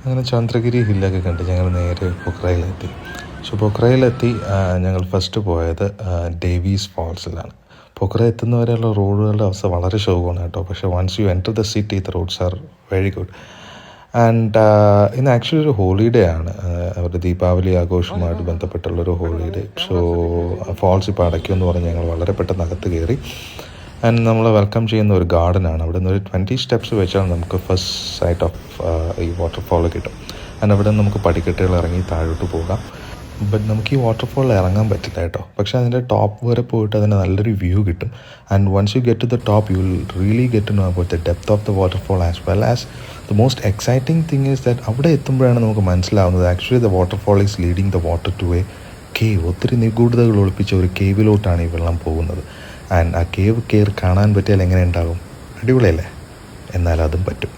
അങ്ങനെ ചന്ദ്രഗിരി ഹില്ലൊക്കെ കണ്ട് ഞങ്ങൾ നേരെ പൊക്രയിലെത്തി. പൊക്രയിലെത്തി ഞങ്ങൾ ഫസ്റ്റ് പോയത് ഡേവീസ് ഫാൾസിലാണ്. പൊക്ര എത്തുന്നവരെയുള്ള റോഡുകളുടെ അവസ്ഥ വളരെ ശോകമാണ് കേട്ടോ. പക്ഷേ once you enter the city the roads are very good. And ഇന്ന് ആക്ച്വലി ഒരു ഹോളിഡേ ആണ്, അവരുടെ ദീപാവലി ആഘോഷവുമായിട്ട് ബന്ധപ്പെട്ടുള്ളൊരു ഹോളിഡേ. ഫാൾസ് ഇപ്പോൾ അടയ്ക്കുമെന്ന് പറഞ്ഞ് ഞങ്ങൾ വളരെ പെട്ടെന്ന് അകത്ത് കയറി. ആൻഡ് നമ്മളെ വെൽക്കം ചെയ്യുന്ന ഒരു ഗാർഡനാണ്. അവിടെ നിന്ന് ഒരു 20 സ്റ്റെപ്സ് വെച്ചാൽ നമുക്ക് ഫസ്റ്റ് സൈറ്റ് ഓഫ് ഈ വാട്ടർഫോൾ കിട്ടും. ആൻഡ് അവിടെ നിന്ന് നമുക്ക് പടിക്കെട്ടുകൾ ഇറങ്ങി താഴോട്ട് പോകാം. ബട്ട് നമുക്ക് ഈ വാട്ടർഫോളിൽ ഇറങ്ങാൻ പറ്റില്ല കേട്ടോ. പക്ഷേ അതിൻ്റെ ടോപ്പ് വരെ പോയിട്ട് അതിന് നല്ലൊരു വ്യൂ കിട്ടും. And once you get to the top you will really get to know about the depth of the waterfall as well as the most exciting thing is that അവിടെ എത്തുമ്പോഴാണ് നമുക്ക് മനസ്സിലാവുന്നത് actually the waterfall is leading the water to a cave. ഒത്തിരി നിഗൂഢതകൾ ഒളിപ്പിച്ച ഒരു കേവിലോട്ടാണ് ഈ വെള്ളം പോകുന്നത്. ആൻഡ് ആ കേവ് കയറി കാണാൻ പറ്റിയാൽ എങ്ങനെ ഉണ്ടാകും? അടിപൊളിയല്ലേ? എന്നാൽ അതും പറ്റും.